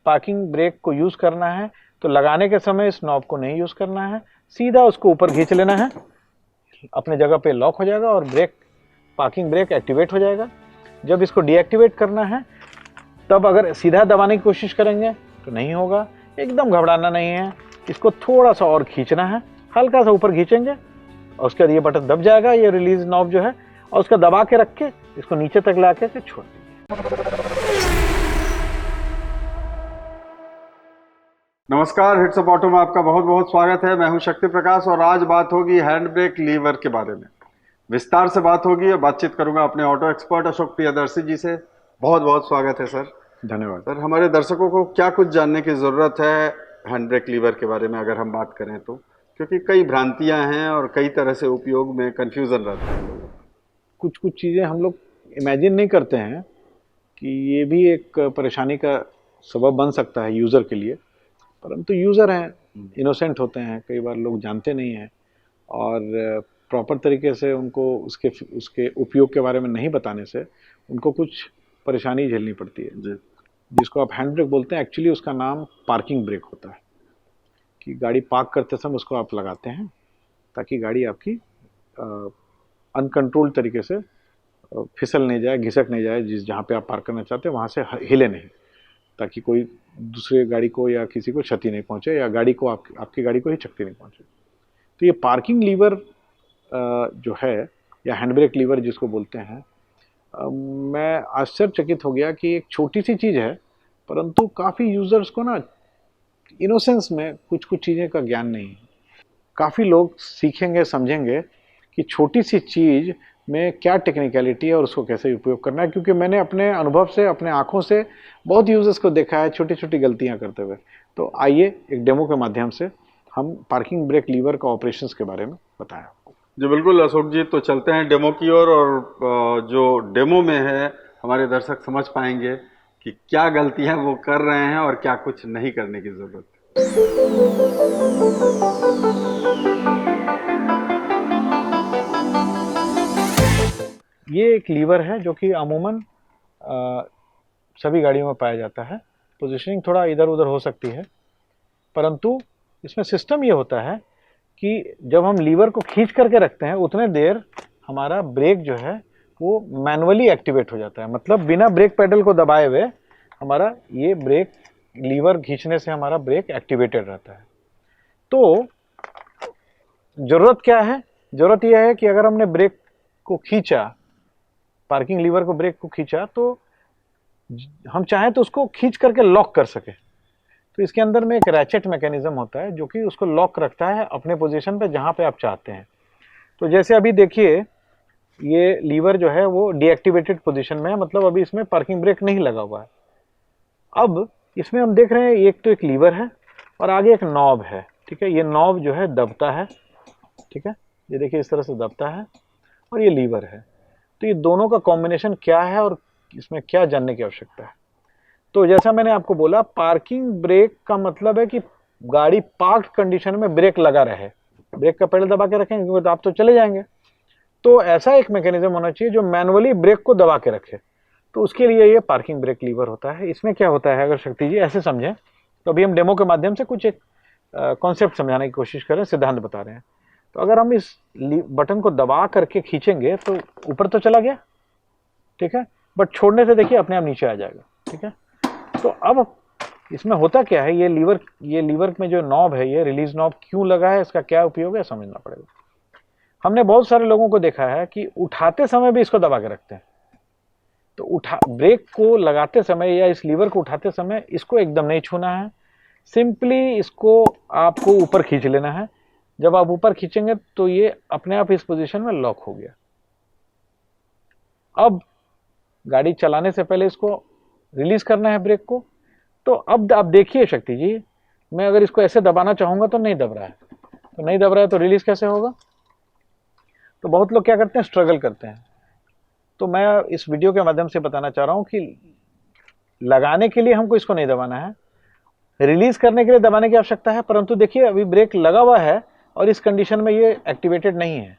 Parking brake को use करना है तो लगाने के समय इस नॉब को नहीं यूज़ करना है, सीधा उसको ऊपर खींच लेना है, अपने जगह पे लॉक हो जाएगा और पार्किंग ब्रेक एक्टिवेट हो जाएगा। जब इसको डीएक्टिवेट करना है तब अगर सीधा दबाने की कोशिश करेंगे तो नहीं होगा, एकदम घबराना नहीं है, इसको थोड़ा सा और खींचना है, हल्का सा ऊपर खींचेंगे और उसके बाद ये बटन दब जाएगा, ये रिलीज नॉब जो है, और उसका दबा के रख के इसको नीचे तक ला के छोड़ दीजिए। नमस्कार, हिट्स ऑफ ऑटो में आपका बहुत बहुत स्वागत है। मैं हूं शक्ति प्रकाश और आज बात होगी हैंड ब्रेक लीवर के बारे में। विस्तार से बात होगी और बातचीत करूंगा अपने ऑटो एक्सपर्ट अशोक प्रियदर्शी जी से। बहुत बहुत स्वागत है सर। धन्यवाद सर। हमारे दर्शकों को क्या कुछ जानने की ज़रूरत है हैंड ब्रेक लीवर के बारे में अगर हम बात करें तो, क्योंकि कई भ्रांतियां हैं और कई तरह से उपयोग में कन्फ्यूज़न रहता है। कुछ चीज़ें हम लोग इमेजिन नहीं करते हैं कि ये भी एक परेशानी का सबब बन सकता है यूज़र के लिए, परंतु यूज़र हैं, इनोसेंट होते हैं, कई बार लोग जानते नहीं हैं और प्रॉपर तरीके से उनको उसके उपयोग के बारे में नहीं बताने से उनको कुछ परेशानी झेलनी पड़ती है जी। जिसको आप हैंड ब्रेक बोलते हैं, एक्चुअली उसका नाम पार्किंग ब्रेक होता है कि गाड़ी पार्क करते समय उसको आप लगाते हैं ताकि गाड़ी आपकी अनकंट्रोल्ड तरीके से फिसल नहीं जाए, घिसक नहीं जाए, जहाँ पे आप पार्क करना चाहते हैं वहाँ से हिले नहीं, ताकि कोई दूसरे गाड़ी को या किसी को क्षति नहीं पहुंचे या गाड़ी को आपकी गाड़ी को ही क्षति नहीं पहुंचे। तो ये पार्किंग लीवर जो है या हैंड ब्रेक लीवर जिसको बोलते हैं, मैं आश्चर्यचकित हो गया कि एक छोटी सी चीज़ है परंतु काफ़ी यूज़र्स को ना इनोसेंस में कुछ चीज़ें का ज्ञान नहीं है। काफ़ी लोग सीखेंगे, समझेंगे कि छोटी सी चीज़ में क्या टेक्निकलिटी है और उसको कैसे उपयोग करना है, क्योंकि मैंने अपने अनुभव से, अपने आंखों से बहुत यूजर्स को देखा है छोटी छोटी गलतियां करते हुए। तो आइए एक डेमो के माध्यम से हम पार्किंग ब्रेक लीवर का ऑपरेशंस के बारे में बताएं आपको। जी बिल्कुल अशोक जी, तो चलते हैं डेमो की ओर और जो डेमो में है हमारे दर्शक समझ पाएंगे कि क्या गलतियां वो कर रहे हैं और क्या कुछ नहीं करने की जरूरत है। ये एक लीवर है जो कि अमूमन सभी गाड़ियों में पाया जाता है। पोजीशनिंग थोड़ा इधर उधर हो सकती है, परंतु इसमें सिस्टम ये होता है कि जब हम लीवर को खींच करके रखते हैं उतने देर हमारा ब्रेक जो है वो मैनुअली एक्टिवेट हो जाता है, मतलब बिना ब्रेक पेडल को दबाए हुए हमारा ये ब्रेक लीवर खींचने से हमारा ब्रेक एक्टिवेटेड रहता है। तो ज़रूरत क्या है? ज़रूरत यह है कि अगर हमने ब्रेक को खींचा, पार्किंग लीवर को ब्रेक को खींचा, तो हम चाहें तो उसको खींच करके लॉक कर सके। तो इसके अंदर में एक रैचेट मैकेनिज्म होता है जो कि उसको लॉक रखता है अपने पोजीशन पे जहां पे आप चाहते हैं। तो जैसे अभी देखिए ये लीवर जो है वो डीएक्टिवेटेड पोजीशन में है, मतलब अभी इसमें पार्किंग ब्रेक नहीं लगा हुआ है। अब इसमें हम देख रहे हैं एक तो एक लीवर है और आगे एक नॉब है, ठीक है। ये नॉब जो है दबता है, ठीक है, ये देखिए इस तरह से दबता है और ये लीवर है। तो ये दोनों का कॉम्बिनेशन क्या है और इसमें क्या जानने की आवश्यकता है? तो जैसा मैंने आपको बोला, पार्किंग ब्रेक का मतलब है कि गाड़ी पार्क्ड कंडीशन में ब्रेक लगा रहे, ब्रेक का पेडल दबा के रखेंगे क्योंकि तो आप तो चले जाएंगे। तो ऐसा एक मैकेनिज्म होना चाहिए जो मैनुअली ब्रेक को दबा के रखे, तो उसके लिए ये पार्किंग ब्रेक लीवर होता है। इसमें क्या होता है, अगर शक्ति जी ऐसे समझें, तो अभी हम डेमो के माध्यम से कुछ एक कॉन्सेप्ट समझाने की कोशिश कर रहे हैं, सिद्धांत बता रहे हैं। तो अगर हम इस बटन को दबा करके खींचेंगे तो ऊपर तो चला गया, ठीक है, बट छोड़ने से देखिए अपने आप नीचे आ जाएगा, ठीक है। तो अब इसमें होता क्या है, ये लीवर में जो नॉब है, ये रिलीज नॉब क्यों लगा है, इसका क्या उपयोग है, समझना पड़ेगा। हमने बहुत सारे लोगों को देखा है कि उठाते समय भी इसको दबा के रखते हैं। तो ब्रेक को लगाते समय या इस लीवर को उठाते समय इसको एकदम नहीं छूना है, सिंपली इसको आपको ऊपर खींच लेना है। जब आप ऊपर खींचेंगे तो ये अपने आप इस पोजीशन में लॉक हो गया। अब गाड़ी चलाने से पहले इसको रिलीज करना है ब्रेक को। तो अब आप देखिए शक्ति जी, मैं अगर इसको ऐसे दबाना चाहूंगा तो नहीं दब रहा है, तो नहीं दब रहा है तो रिलीज कैसे होगा? तो बहुत लोग क्या करते हैं, स्ट्रगल करते हैं। तो मैं इस वीडियो के माध्यम से बताना चाह रहा हूं कि लगाने के लिए हमको इसको नहीं दबाना है, रिलीज करने के लिए दबाने की आवश्यकता है। परंतु देखिए अभी ब्रेक लगा हुआ है और इस कंडीशन में ये एक्टिवेटेड नहीं है।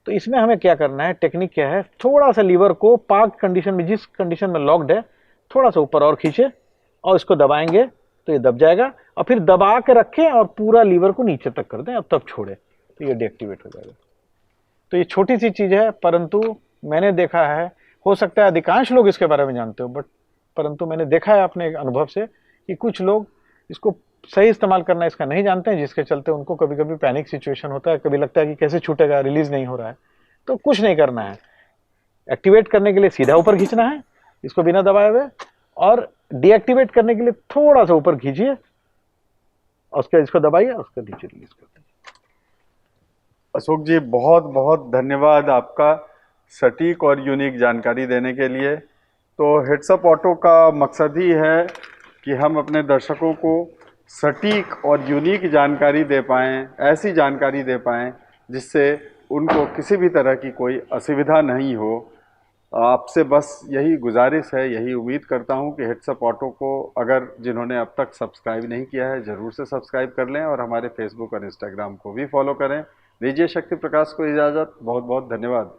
तो इसमें हमें क्या करना है, टेक्निक क्या है, थोड़ा सा लीवर को पार्क कंडीशन में, जिस कंडीशन में लॉक्ड है, थोड़ा सा ऊपर और खींचे और इसको दबाएंगे तो ये दब जाएगा, और फिर दबा के रखें और पूरा लीवर को नीचे तक कर दें और तब छोड़ें, तो ये डीएक्टिवेट हो जाएगा। तो ये छोटी सी चीज़ है, परंतु मैंने देखा है, हो सकता है अधिकांश लोग इसके बारे में जानते हो, परंतु मैंने देखा है अपने अनुभव से कि कुछ लोग इसको सही इस्तेमाल करना इसका नहीं जानते हैं, जिसके चलते उनको कभी कभी पैनिक सिचुएशन होता है, कभी लगता है कि कैसे छूटेगा, रिलीज नहीं हो रहा है। तो कुछ नहीं करना है, एक्टिवेट करने के लिए सीधा ऊपर खींचना है इसको बिना दबाए हुए, और डीएक्टिवेट करने के लिए थोड़ा सा ऊपर खींचिए और उसके इसको दबाइए और उसको नीचे रिलीज कर दीजिए। अशोक जी, बहुत बहुत धन्यवाद आपका सटीक और यूनिक जानकारी देने के लिए। तो हेड्सअप ऑटो का मकसद ही है कि हम अपने दर्शकों को सटीक और यूनिक जानकारी दे पाएँ, ऐसी जानकारी दे पाएँ जिससे उनको किसी भी तरह की कोई असुविधा नहीं हो। आपसे बस यही गुजारिश है, यही उम्मीद करता हूं कि हेड्सअप ऑटो को अगर जिन्होंने अब तक सब्सक्राइब नहीं किया है ज़रूर से सब्सक्राइब कर लें और हमारे फेसबुक और इंस्टाग्राम को भी फॉलो करें। दीजिए शक्ति प्रकाश को इजाज़त। बहुत बहुत धन्यवाद।